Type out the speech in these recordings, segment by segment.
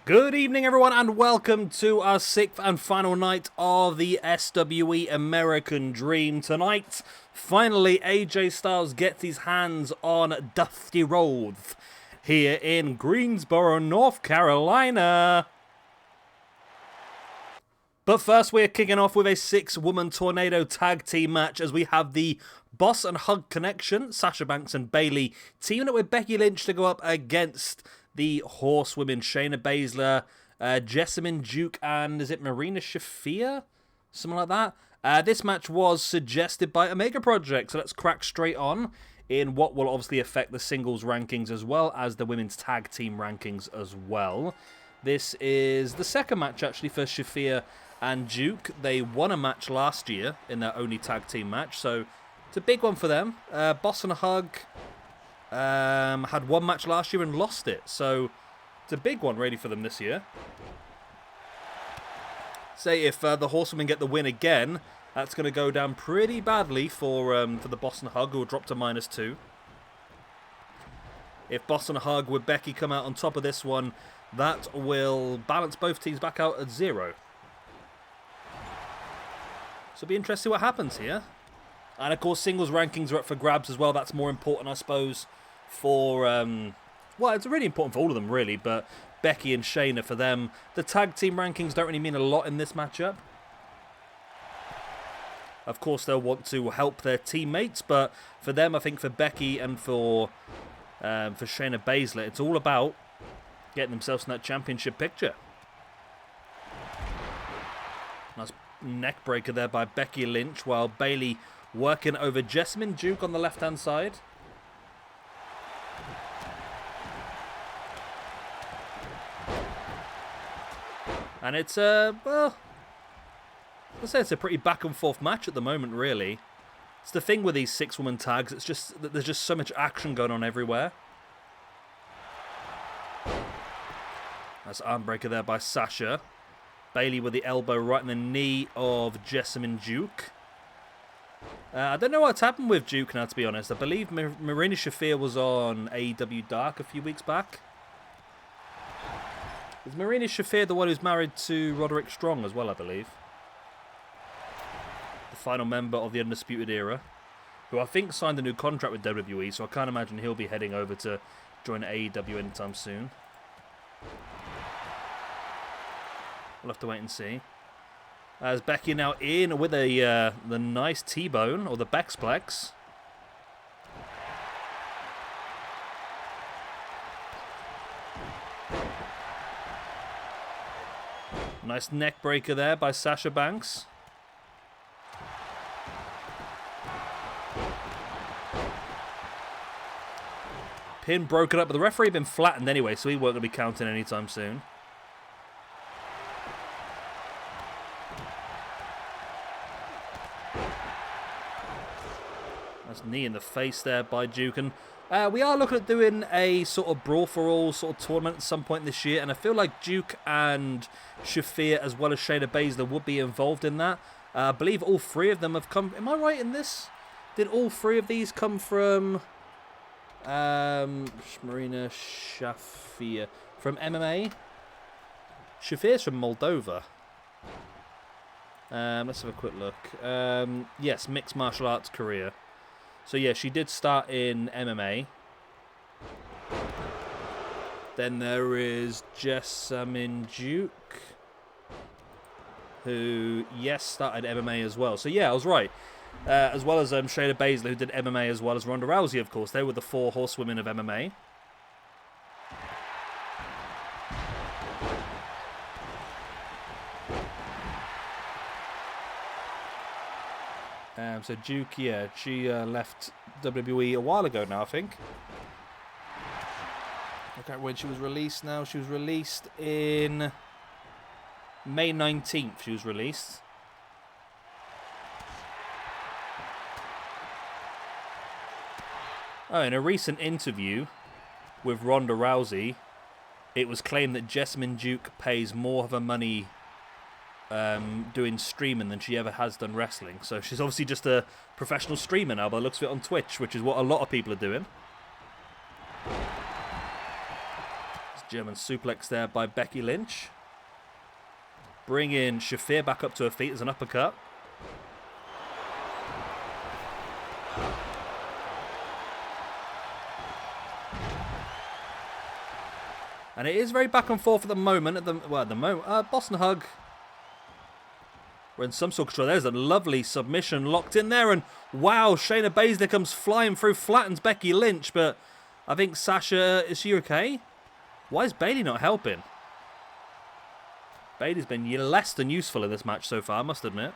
Good evening, everyone, and welcome to our sixth and final night of the SWE American Dream. Tonight, finally, AJ Styles gets his hands on Dusty Rhodes here in Greensboro, North Carolina. But first, we're kicking off with a six-woman tornado tag team match as we have the Boss and Hug Connection, Sasha Banks and Bayley, teaming up with Becky Lynch to go up against the Horsewomen, Shayna Bazler, Jessamine Duke, and is it Marina Shafir? Something like that. This match was suggested by Omega Project, so let's crack straight on in what will obviously affect the singles rankings as well as the women's tag team rankings as well. This is the second match actually for Shafir and Duke. They won a match last year in their only tag team match, so it's a big one for them. Boss and Hug had one match last year and lost it, so it's a big one really for them this year. Say if the Horsewomen get the win again, that's going to go down pretty badly for the Boss and Hug, who will drop to -2. If Boss and Hug with Becky come out on top of this one, that will balance both teams back out at 0. So it'll be interesting to see what happens here. And of course, singles rankings are up for grabs as well. That's more important, I suppose, for, well, it's really important for all of them, really, but Becky and Shayna for them. The tag team rankings don't really mean a lot in this matchup. Of course, they'll want to help their teammates, but for them, I think for Becky and for Shayna Baszler, it's all about getting themselves in that championship picture. Nice neck breaker there by Becky Lynch, while Bayley working over Jessamine Duke on the left-hand side. And it's, well, I'd say it's a pretty back-and-forth match at the moment, really. It's the thing with these six-woman tags, it's just that there's just so much action going on everywhere. That's arm breaker there by Sasha. Bayley with the elbow right in the knee of Jessamine Duke. I don't know what's happened with Duke now, to be honest. I believe Marina Shafir was on AEW Dark a few weeks back. Is Marina Shafir the one who's married to Roderick Strong as well, I believe? The final member of the Undisputed Era, who I think signed a new contract with WWE, so I can't imagine he'll be heading over to join AEW anytime soon. We'll have to wait and see. As Becky now in with the nice T-bone, or the Bexplex. Nice neck breaker there by Sasha Banks. Pin broken up, but the referee had been flattened anyway, so he weren't going to be counting anytime soon. Nice knee in the face there by Duke. And we are looking at doing a sort of Brawl for All sort of tournament at some point this year, and I feel like Duke and Shafir as well as Shayna Baszler would be involved in that. I believe all three of them have come... Am I right in this? Did all three of these come from... Marina Shafir from MMA? Shafir's from Moldova. Let's have a quick look. Yes, mixed martial arts career. So yeah, she did start in MMA. Then there is Jessamine Duke, who, yes, started MMA as well. So yeah, I was right. As well as Shayna Baszler, who did MMA as well as Ronda Rousey, of course. They were the 4 horsewomen of MMA. So Duke, yeah, she left WWE a while ago now, I think. I can't remember when she was released now. She was released in May 19th, she was released. Oh, in a recent interview with Ronda Rousey, it was claimed that Jessamine Duke pays more of her money doing streaming than she ever has done wrestling. So she's obviously just a professional streamer now by the looks of it on Twitch, which is what a lot of people are doing. German suplex there by Becky Lynch. Bring in Shafir back up to her feet as an uppercut. And it is very back and forth at the moment. Boston Hug. We're in some sort of control. There's a lovely submission locked in there. And wow, Shayna Bazler comes flying through, flattens Becky Lynch. But I think Sasha, is she okay? Why is Bayley not helping? Bayley's been less than useful in this match so far, I must admit.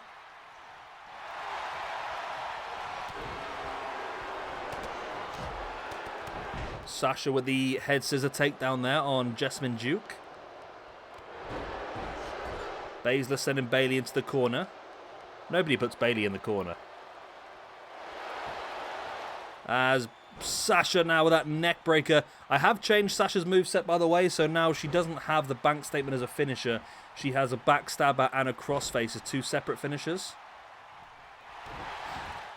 Sasha with the head scissor takedown there on Jessamine Duke. Bazler sending Bayley into the corner. Nobody puts Bayley in the corner. As Sasha now with that neck breaker. I have changed Sasha's moveset, by the way, so now she doesn't have the bank statement as a finisher. She has a backstabber and a crossface as two separate finishers.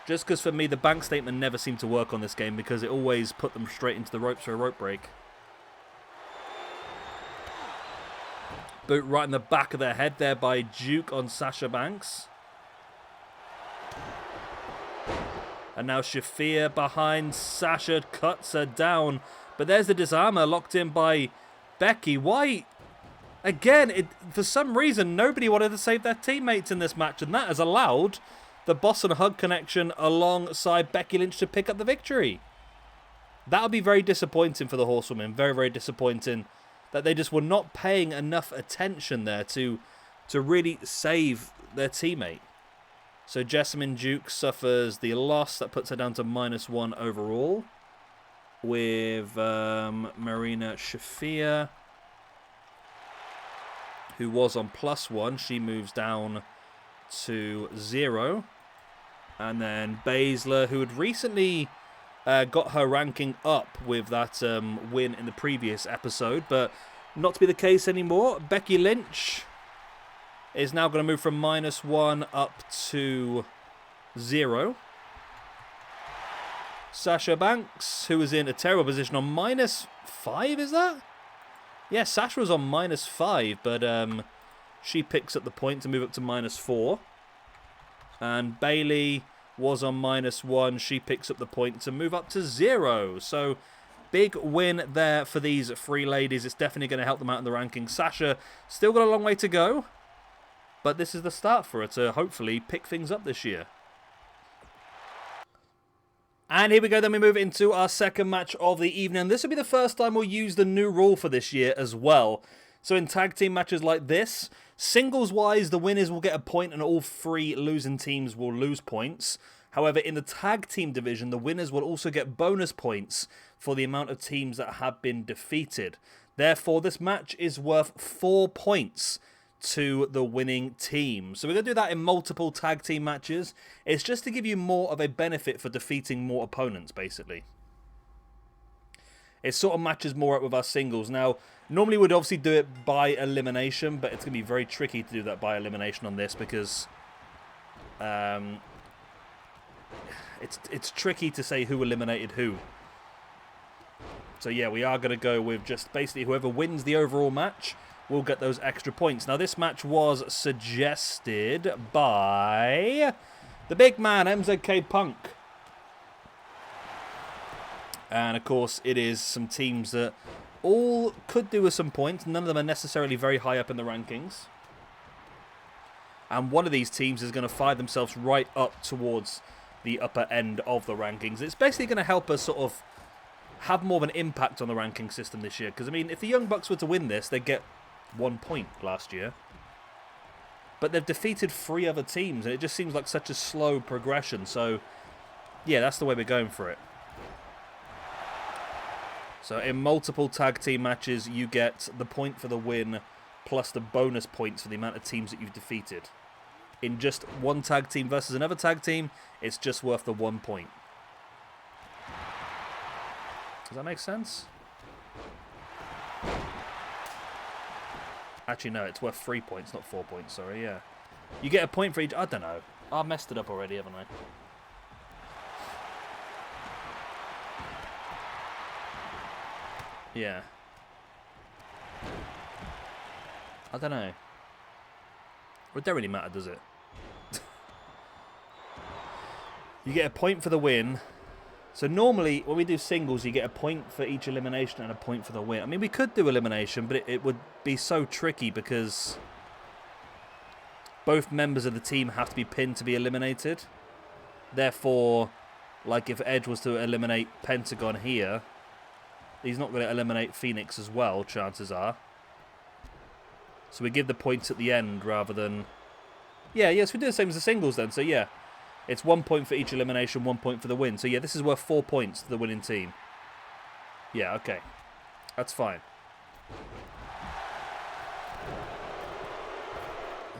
Just because for me, the bank statement never seemed to work on this game because it always put them straight into the ropes for a rope break. Boot right in the back of the head there by Duke on Sasha Banks. And now Shafir behind Sasha cuts her down. But there's the disarmer locked in by Becky. Why? Again, for some reason, nobody wanted to save their teammates in this match. And that has allowed the Boss and Hug connection alongside Becky Lynch to pick up the victory. That'll be very disappointing for the Horsewomen. Very, very disappointing that they just were not paying enough attention there to really save their teammate. So Jessamine Duke suffers the loss. That puts her down to -1 overall. With Marina Shafir, who was on +1. She moves down to 0. And then Bazler, who had recently got her ranking up with that win in the previous episode, but not to be the case anymore. Becky Lynch is now going to move from -1 up to 0. Sasha Banks, who was in a terrible position on -5, is that? Yeah, Sasha was on -5, but she picks up the point to move up to -4. And Bayley was on -1. She picks up the point to move up to 0. So, big win there for these three ladies. It's definitely going to help them out in the rankings. Sasha still got a long way to go, but this is the start for her to hopefully pick things up this year. And here we go, then we move into our second match of the evening. This will be the first time we'll use the new rule for this year as well. So in tag team matches like this, singles-wise, the winners will get a point and all three losing teams will lose points. However, in the tag team division, the winners will also get bonus points for the amount of teams that have been defeated. Therefore, this match is worth 4 points to the winning team. So we're going to do that in multiple tag team matches. It's just to give you more of a benefit for defeating more opponents, basically. It sort of matches more up with our singles. Now, normally we'd obviously do it by elimination, but it's going to be very tricky to do that by elimination on this because it's tricky to say who eliminated who. So yeah, we are going to go with just basically whoever wins the overall match will get those extra points. Now, this match was suggested by the big man, MZK Punk. And, of course, it is some teams that all could do with some points. None of them are necessarily very high up in the rankings. And one of these teams is going to fire themselves right up towards the upper end of the rankings. It's basically going to help us sort of have more of an impact on the ranking system this year. Because, I mean, if the Young Bucks were to win this, they'd get 1 point last year. But they've defeated 3 other teams, and it just seems like such a slow progression. So, yeah, that's the way we're going for it. So in multiple tag team matches, you get the point for the win plus the bonus points for the amount of teams that you've defeated. In just one tag team versus another tag team, it's just worth the 1 point. Does that make sense? Actually, no, it's worth 3 points, not 4 points, sorry, yeah. You get a point for each... I don't know. I've messed it up already, haven't I? Yeah. I don't know. It don't really matter, does it? You get a point for the win. So normally, when we do singles, you get a point for each elimination and a point for the win. I mean, we could do elimination, but it would be so tricky because both members of the team have to be pinned to be eliminated. Therefore, like if Edge was to eliminate Pentagon here, he's not going to eliminate Fenix as well, chances are. So we give the points at the end rather than... Yeah, yes, we do the same as the singles then. So yeah, it's 1 point for each elimination, 1 point for the win. So yeah, this is worth 4 points to the winning team. Yeah, okay. That's fine.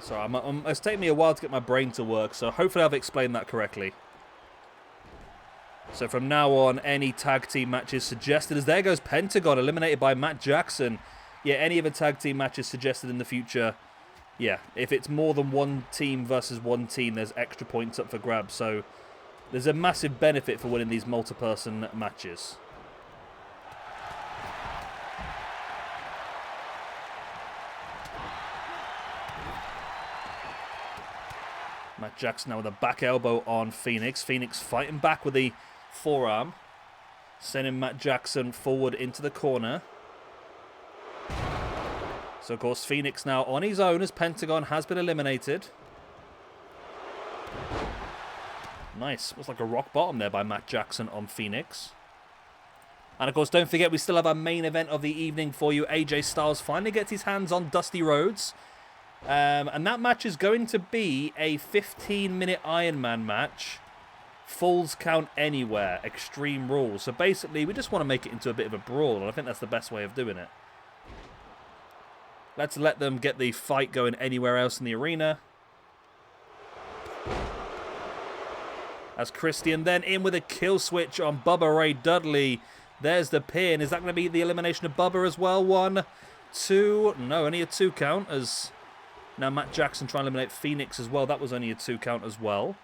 Sorry, it's taken me a while to get my brain to work, so hopefully I've explained that correctly. So from now on, any tag team matches suggested, as there goes Pentagon, eliminated by Matt Jackson. Yeah, any other tag team matches suggested in the future, yeah, if it's more than one team versus one team, there's extra points up for grabs. So there's a massive benefit for winning these multi-person matches. Matt Jackson now with a back elbow on Fenix. Fenix fighting back with the forearm, sending Matt Jackson forward into the corner. So, of course, Fenix now on his own as Pentagon has been eliminated. Nice. Looks like a rock bottom there by Matt Jackson on Fenix. And, of course, don't forget we still have our main event of the evening for you. AJ Styles finally gets his hands on Dusty Rhodes. And that match is going to be a 15-minute Iron Man match. Falls count anywhere. Extreme rules. So, basically, we just want to make it into a bit of a brawl. And I think that's the best way of doing it. Let's let them get the fight going anywhere else in the arena. As Christian then in with a kill switch on Bubba Ray Dudley. There's the pin. Is that going to be the elimination of Bubba as well? 1, 2. No, only a 2 count. As now Matt Jackson trying to eliminate Fenix as well. That was only a 2 count as well.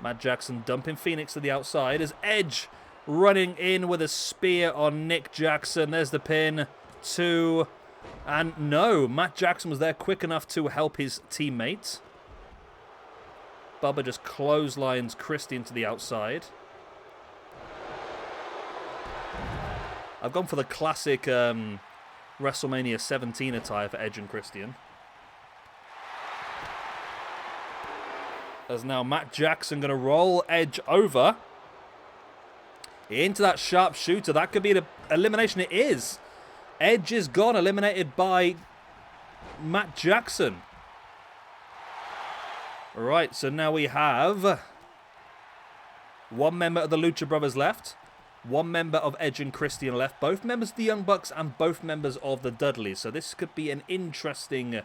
Matt Jackson dumping Fenix to the outside as Edge running in with a spear on Nick Jackson. There's the pin. 2. And no, Matt Jackson was there quick enough to help his teammate. Bubba just clotheslines Christian to the outside. I've gone for the classic WrestleMania 17 attire for Edge and Christian. As now Matt Jackson going to roll Edge over into that sharpshooter. That could be the elimination. It is. Edge is gone, eliminated by Matt Jackson. Right, so now we have 1 member of the Lucha Brothers left. 1 member of Edge and Christian left. Both members of the Young Bucks and both members of the Dudleys. So this could be an interesting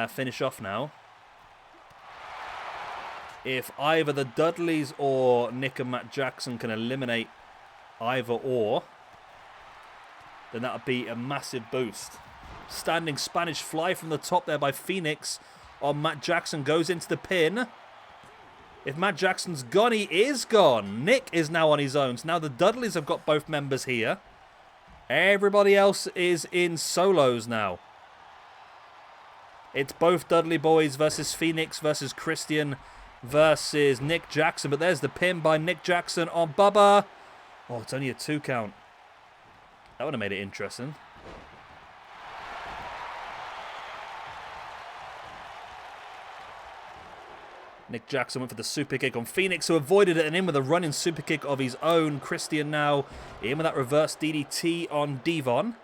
finish off now. If either the Dudleys or Nick and Matt Jackson can eliminate either or, then that would be a massive boost. Standing Spanish fly from the top there by Fenix on Matt Jackson. Goes into the pin. If Matt Jackson's gone, he is gone. Nick is now on his own. So now the Dudleys have got both members here. Everybody else is in solos now. It's both Dudley boys versus Fenix versus Christian versus Nick Jackson. But there's the pin by Nick Jackson on Bubba. Oh, it's only a 2 count. That would have made it interesting. Nick Jackson went for the super kick on Fenix, who avoided it and in with a running super kick of his own. Christian now in with that reverse DDT on Devon.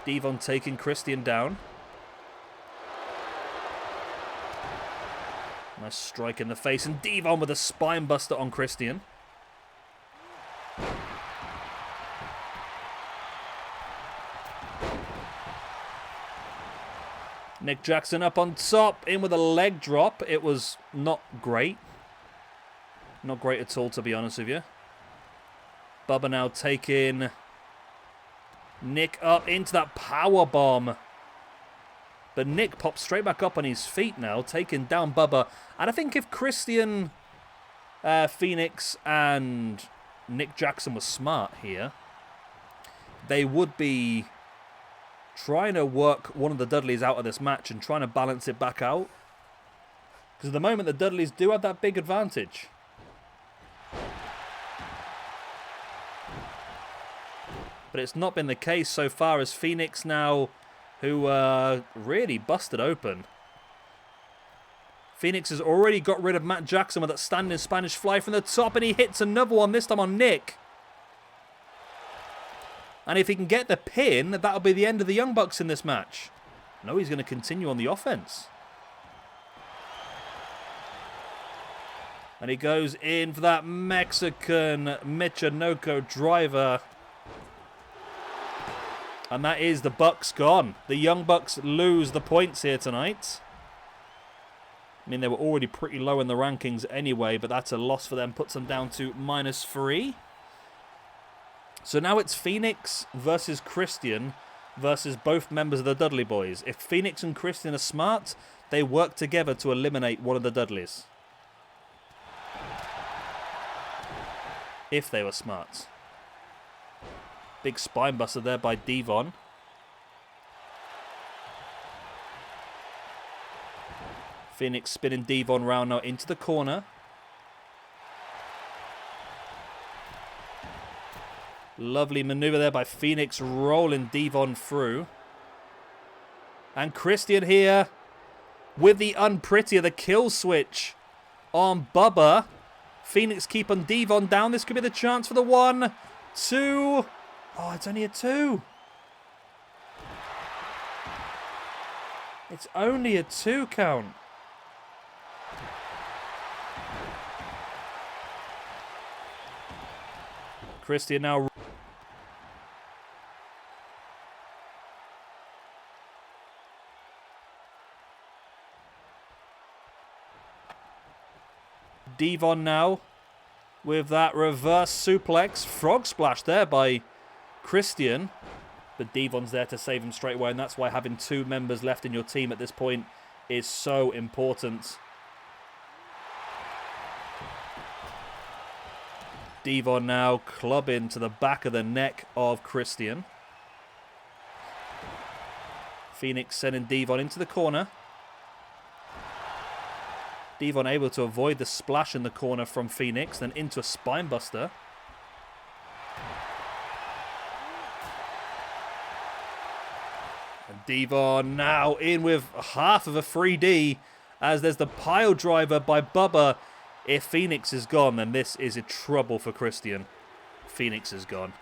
Devon taking Christian down. Nice strike in the face, and Devon with a spine buster on Christian. Nick Jackson up on top, in with a leg drop. It was not great. Not great at all, to be honest with you. Bubba now taking Nick up into that power bomb. But Nick pops straight back up on his feet now, taking down Bubba. And I think if Christian Fenix and Nick Jackson were smart here, they would be trying to work one of the Dudleys out of this match and trying to balance it back out. Because at the moment, the Dudleys do have that big advantage. But it's not been the case so far, as Fenix now, who really busted open. Fenix has already got rid of Matt Jackson with that standing Spanish fly from the top, and he hits another one, this time on Nick. And if he can get the pin, that'll be the end of the Young Bucks in this match. No, he's going to continue on the offense. And he goes in for that Mexican Michinoku driver. And that is the Bucks gone. The Young Bucks lose the points here tonight. I mean, they were already pretty low in the rankings anyway, but that's a loss for them. Puts them down to -3. So now it's Fenix versus Christian versus both members of the Dudley Boys. If Fenix and Christian are smart, they work together to eliminate one of the Dudleys. If they were smart. Big spinebuster there by Devon. Fenix spinning Devon round now into the corner. Lovely maneuver there by Fenix, rolling Devon through. And Christian here with the unprettier, the kill switch on Bubba. Fenix keeping Devon down. This could be the chance for the 1, 2. Oh, it's only a 2. It's only a 2 count. Christian now. Devon now with that reverse suplex. Frog splash there by Christian. But Devon's there to save him straight away, and that's why having 2 members left in your team at this point is so important. Devon now clubbing to the back of the neck of Christian. Fenix sending Devon into the corner. Devon able to avoid the splash in the corner from Fenix, then into a spinebuster. And Devon now in with half of a 3D, as there's the pile driver by Bubba. If Fenix is gone, then this is a trouble for Christian. Fenix is gone.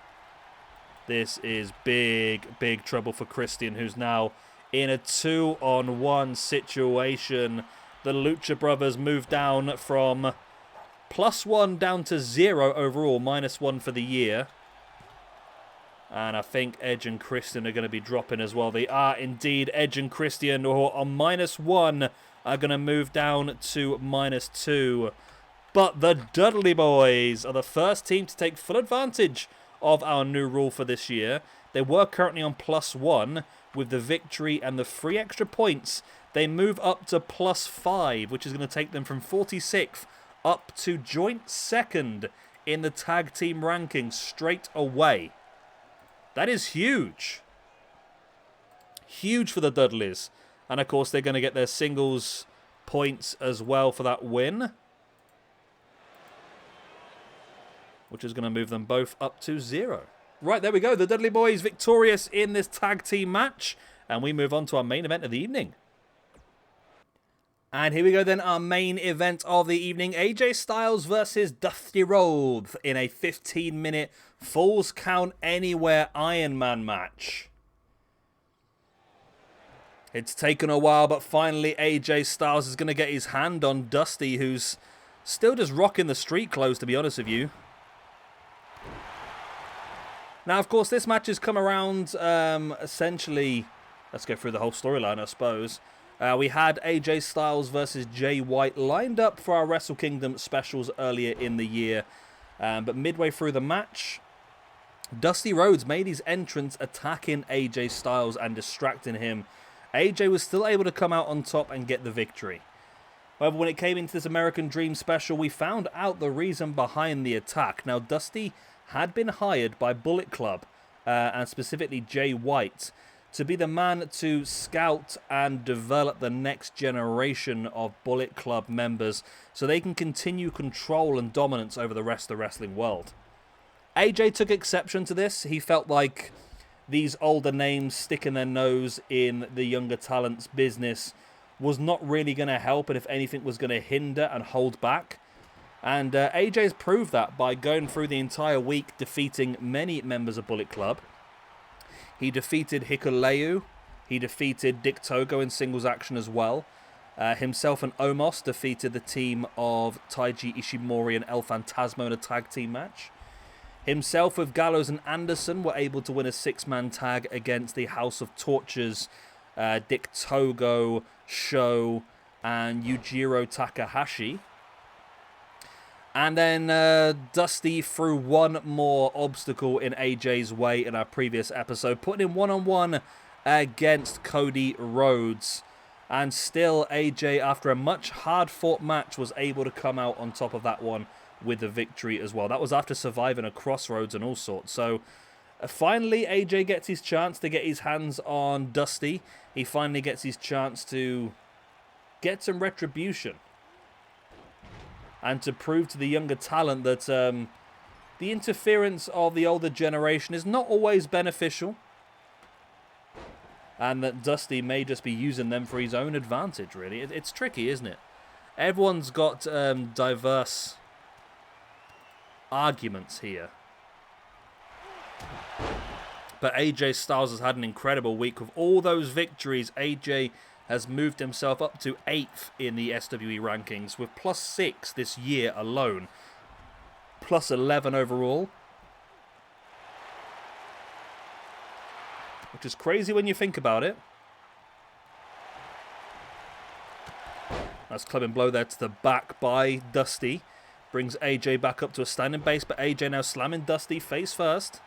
This is big, big trouble for Christian, who's now in a 2-on-1 situation. The Lucha Brothers move down from +1 down to 0 overall, -1 for the year. And I think Edge and Christian are going to be dropping as well. They are indeed. Edge and Christian, who are on -1, are going to move down to -2. But the Dudley Boys are the first team to take full advantage of our new rule for this year. They were currently on +1 with the victory and the 3 extra points. They move up to +5, which is going to take them from 46th up to joint 2nd in the tag team rankings straight away. That is huge. Huge for the Dudleys. And of course, they're going to get their singles points as well for that win, which is going to move them both up to 0. Right, there we go. The Dudley Boys victorious in this tag team match. And we move on to our main event of the evening. And here we go then, our main event of the evening. AJ Styles versus Dusty Rhodes in a 15-minute Falls Count Anywhere Iron Man match. It's taken a while, but finally AJ Styles is going to get his hand on Dusty, who's still just rocking the street clothes, to be honest with you. Now, of course, this match has come around essentially... Let's go through the whole storyline, I suppose. We had AJ Styles versus Jay White lined up for our Wrestle Kingdom specials earlier in the year. But midway through the match, Dusty Rhodes made his entrance attacking AJ Styles and distracting him. AJ was still able to come out on top and get the victory. However, when it came into this American Dream special, we found out the reason behind the attack. Now, Dusty had been hired by Bullet Club, and specifically Jay White, to be the man to scout and develop the next generation of Bullet Club members so they can continue control and dominance over the rest of the wrestling world. AJ took exception to this. He felt like these older names sticking their nose in the younger talent's business was not really going to help, and if anything was going to hinder and hold back. And AJ's proved that by going through the entire week defeating many members of Bullet Club. He defeated Hikuleu. He defeated Dick Togo in singles action as well. Himself and Omos defeated the team of Taiji Ishimori and El Phantasmo in a tag team match. Himself with Gallows and Anderson were able to win a 6-man tag against the House of Tortures, Dick Togo, Sho, and Yujiro Takahashi. And then Dusty threw one more obstacle in AJ's way in our previous episode, putting him one-on-one against Cody Rhodes. And still, AJ, after a much hard-fought match, was able to come out on top of that one with the victory as well. That was after surviving a crossroads and all sorts. So, finally, AJ gets his chance to get his hands on Dusty. He finally gets his chance to get some retribution. And to prove to the younger talent that the interference of the older generation is not always beneficial. And that Dusty may just be using them for his own advantage, really. It's tricky, isn't it? Everyone's got diverse arguments here. But AJ Styles has had an incredible week. With all those victories, AJ has moved himself up to 8th in the SWE rankings with +6 this year alone. +11 overall. Which is crazy when you think about it. Nice clubbing blow there to the back by Dusty. Brings AJ back up to a standing base, but AJ now slamming Dusty face first.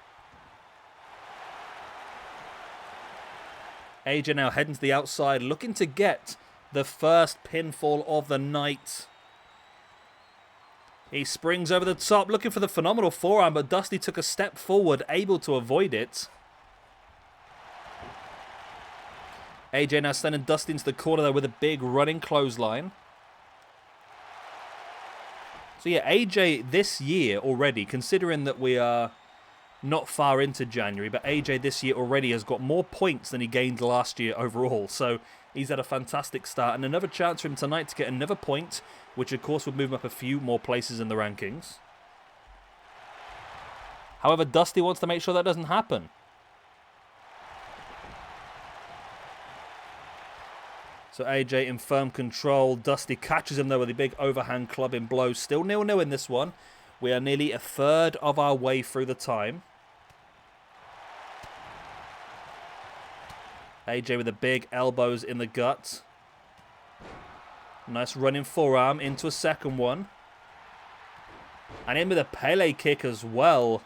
AJ now heading to the outside, looking to get the first pinfall of the night. He springs over the top, looking for the phenomenal forearm, but Dusty took a step forward, able to avoid it. AJ now sending Dusty into the corner there with a big running clothesline. So yeah, AJ this year already, considering that we are not far into January, but AJ this year already has got more points than he gained last year overall. So he's had a fantastic start, and another chance for him tonight to get another point, which of course would move him up a few more places in the rankings. However, Dusty wants to make sure that doesn't happen. So AJ in firm control. Dusty catches him though with a big overhand clubbing blow. Still 0-0 in this one. We are nearly a third of our way through the time. AJ with the big elbows in the gut. Nice running forearm into a second one. And in with a Pele kick as well.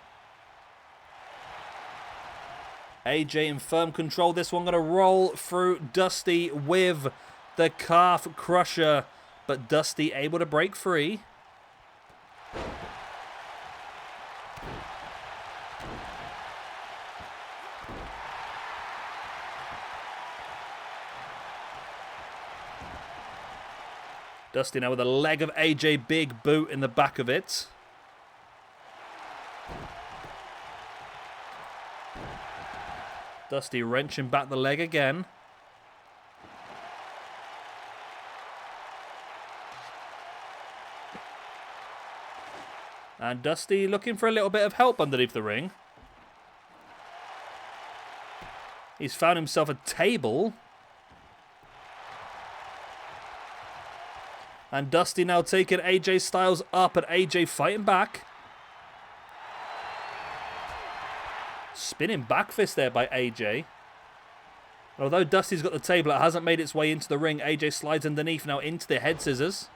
AJ in firm control. This one going to roll through Dusty with the calf crusher. But Dusty able to break free. Dusty now with a leg of AJ, big boot in the back of it. Dusty wrenching back the leg again. And Dusty looking for a little bit of help underneath the ring. He's found himself a table. And Dusty now taking AJ Styles up, and AJ fighting back. Spinning back fist there by AJ. Although Dusty's got the table, it hasn't made its way into the ring. AJ slides underneath now into the head scissors.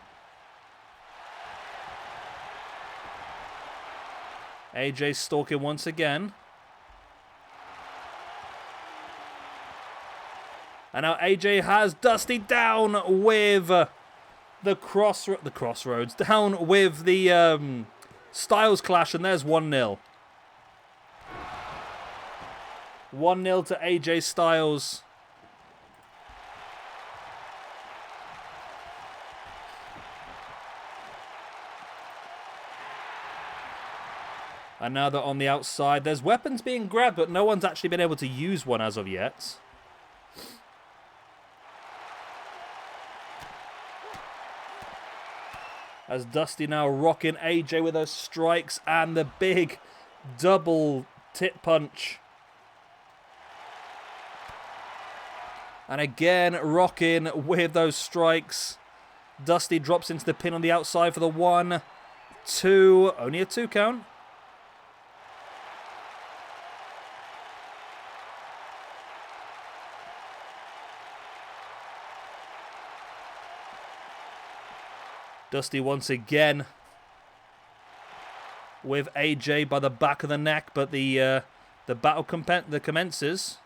AJ stalking once again. And now AJ has Dusty down with the crossroads down with the Styles Clash, and there's 1-0. 1-0 to AJ Styles. And now they're on the outside. There's weapons being grabbed, but no one's actually been able to use one as of yet. As Dusty now rocking AJ with those strikes and the big double tip punch. And again, rocking with those strikes. Dusty drops into the pin on the outside for the 1, 2. Only a 2 count. Dusty once again with AJ by the back of the neck, but the battle commences.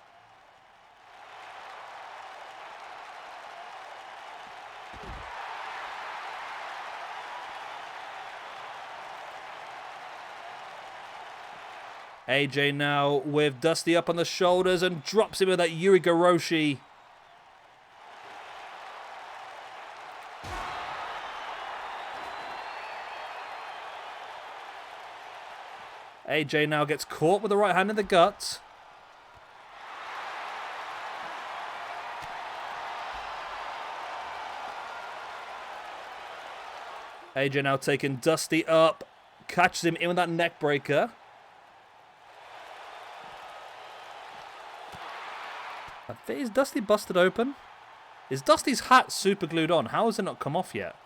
AJ now with Dusty up on the shoulders and drops him with that Yurigoroshi. AJ now gets caught with the right hand in the gut. AJ now taking Dusty up. Catches him in with that neck breaker. Is Dusty busted open? Is Dusty's hat super glued on? How has it not come off yet?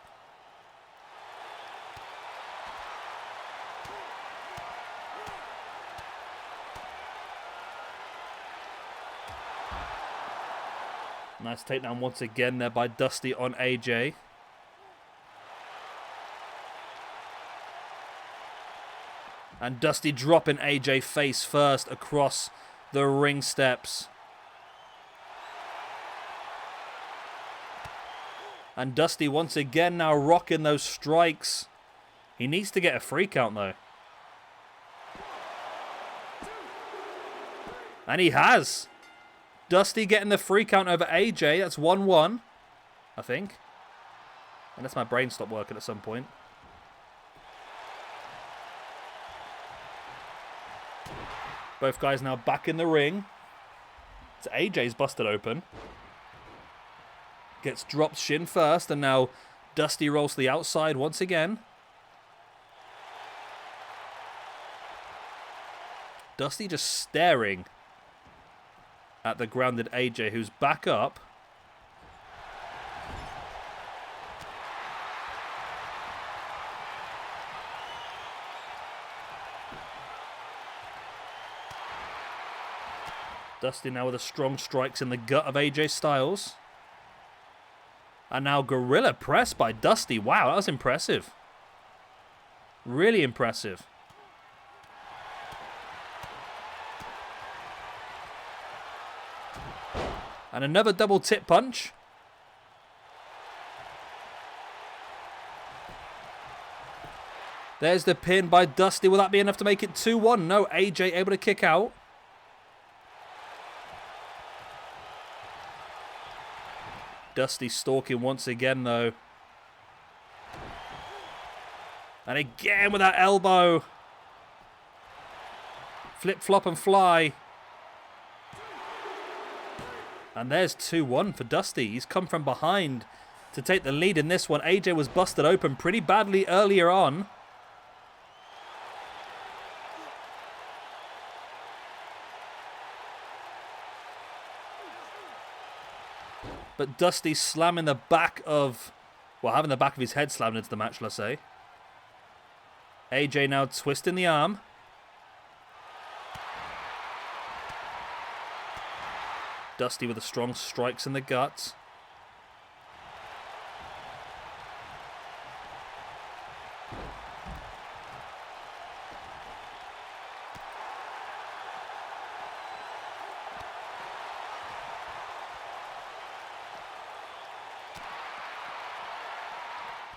Nice takedown once again there by Dusty on AJ. And Dusty dropping AJ face first across the ring steps. And Dusty once again now rocking those strikes. He needs to get a free count though. And he has. Dusty getting the free count over AJ. That's 1-1, I think. Unless my brain stopped working at some point. Both guys now back in the ring. So AJ's busted open. Gets dropped shin first, and now Dusty rolls to the outside once again. Dusty just staring at the grounded AJ, who's back up. Dusty now with the strong strikes in the gut of AJ Styles. And now Gorilla Press by Dusty. Wow, that was impressive. Really impressive. And another double tip punch. There's the pin by Dusty. Will that be enough to make it 2-1? No, AJ able to kick out. Dusty stalking once again, though. And again with that elbow. Flip, flop, and fly. And there's 2-1 for Dusty. He's come from behind to take the lead in this one. AJ was busted open pretty badly earlier on. But Dusty slamming the back of... well, having the back of his head slammed into the match, let's say. AJ now twisting the arm. Dusty with the strong strikes in the gut.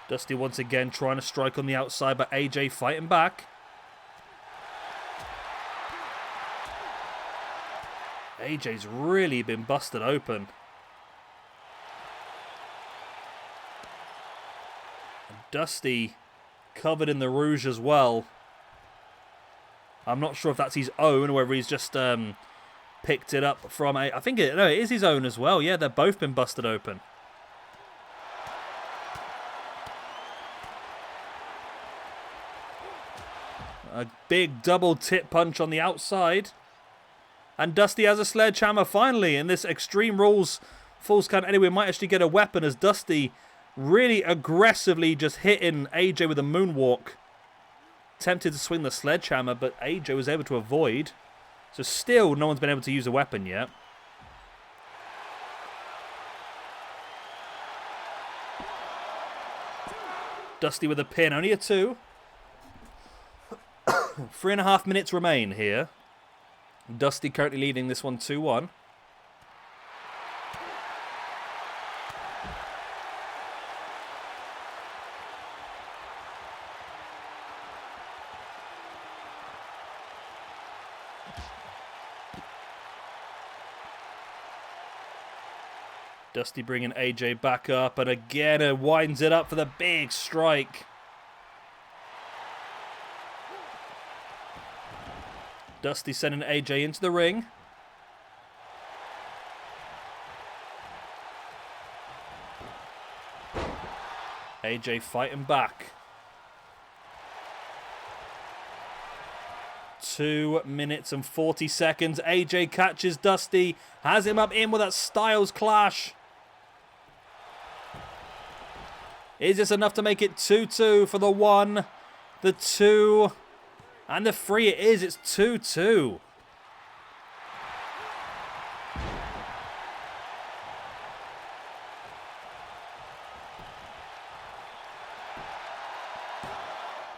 Dusty once again trying to strike on the outside, but AJ fighting back. AJ's really been busted open. And Dusty covered in the rouge as well. I'm not sure if that's his own or whether he's just picked it up from a... I think it is his own as well. Yeah, they've both been busted open. A big double tip punch on the outside. And Dusty has a sledgehammer finally. And this Extreme Rules Falls Count Anywhere might actually get a weapon as Dusty really aggressively just hitting AJ with a moonwalk. Tempted to swing the sledgehammer, but AJ was able to avoid. So still, no one's been able to use a weapon yet. Dusty with a pin, only a 2. 3.5 minutes remain here. Dusty currently leading this one 2-1. Dusty bringing AJ back up, and again winds it up for the big strike. Dusty sending AJ into the ring. AJ fighting back. 2 minutes and 40 seconds. AJ catches Dusty, has him up in with that Styles Clash. Is this enough to make it 2-2 for the 1, the 2, and the 3? It is. It's 2-2.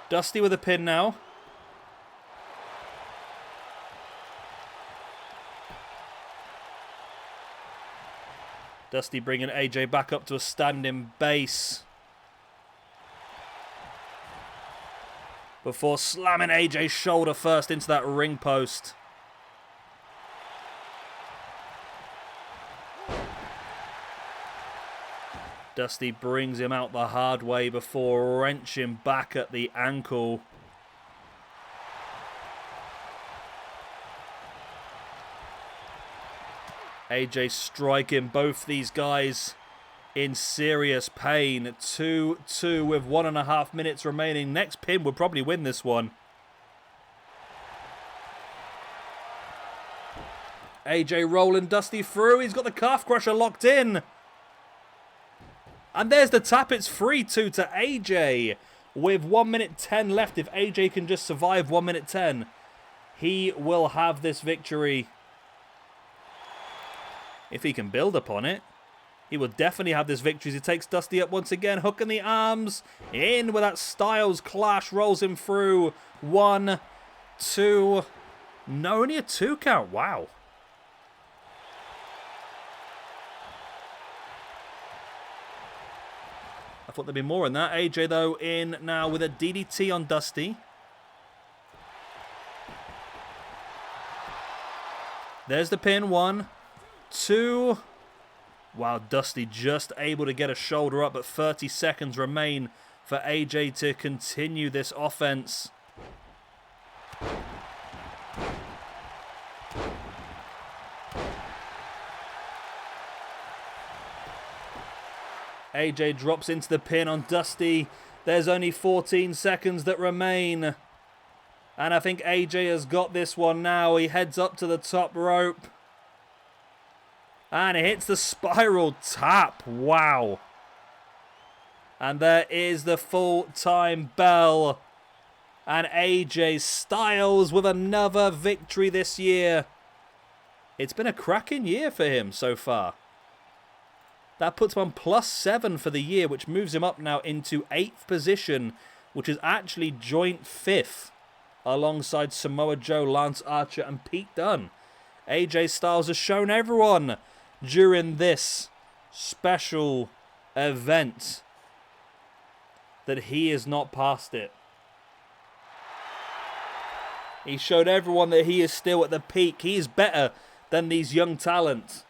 Dusty with a pin now. Dusty bringing AJ back up to a standing base. Before slamming AJ's shoulder first into that ring post. Dusty brings him out the hard way before wrenching back at the ankle. AJ striking both these guys in serious pain. 2-2 with 1.5 minutes remaining. Next pin would probably win this one. AJ rolling Dusty through. He's got the calf crusher locked in. And there's the tap. It's 3-2 to AJ with 1 minute 10 left. If AJ can just survive 1 minute 10, he will have this victory. If he can build upon it, he will definitely have this victory as he takes Dusty up once again. Hook in the arms. In with that Styles Clash. Rolls him through. 1, 2. No, only a 2 count. Wow. I thought there'd be more in that. AJ, though, in now with a DDT on Dusty. There's the pin. 1, 2. Wow, Dusty just able to get a shoulder up, but 30 seconds remain for AJ to continue this offense. AJ drops into the pin on Dusty. There's only 14 seconds that remain. And I think AJ has got this one now. He heads up to the top rope. And it hits the spiral tap. Wow. And there is the full-time bell. And AJ Styles with another victory this year. It's been a cracking year for him so far. That puts him on +7 for the year, which moves him up now into 8th position, which is actually joint 5th, alongside Samoa Joe, Lance Archer, and Pete Dunne. AJ Styles has shown everyone during this special event that he is not past it. He showed everyone that he is still at the peak. He is better than these young talents.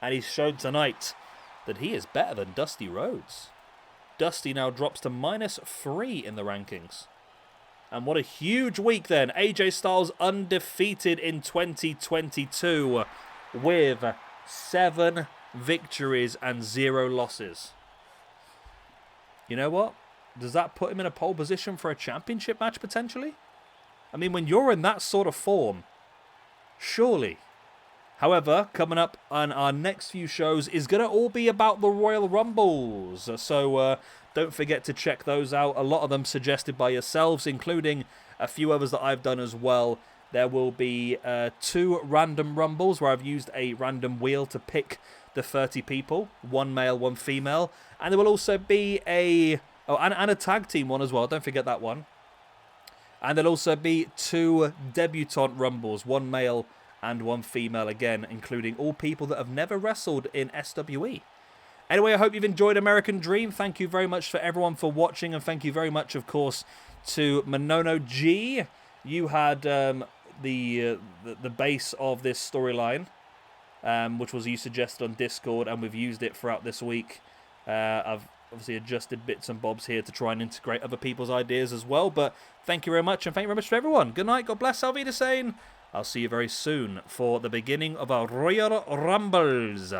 And he's shown tonight that he is better than Dusty Rhodes. Dusty now drops to -3 in the rankings. And what a huge week then. AJ Styles undefeated in 2022 with 7 victories and 0 losses. You know what? Does that put him in a pole position for a championship match potentially? I mean, when you're in that sort of form, surely. However, coming up on our next few shows is going to all be about the Royal Rumbles. So don't forget to check those out. A lot of them suggested by yourselves, including a few others that I've done as well. There will be 2 random Rumbles where I've used a random wheel to pick the 30 people. 1 male, 1 female. And there will also be a tag team one as well. Don't forget that one. And there'll also be 2 debutante Rumbles. 1 male and 1 female again, including all people that have never wrestled in SWE. Anyway, I hope you've enjoyed American Dream. Thank you very much for everyone for watching, and thank you very much, of course, to Monono G. You had the base of this storyline, which was you suggested on Discord, and we've used it throughout this week. I've obviously adjusted bits and bobs here to try and integrate other people's ideas as well, but thank you very much, and thank you very much to everyone. Good night, God bless, Auf Wiedersehen. I'll see you very soon for the beginning of our Royal Rumbles.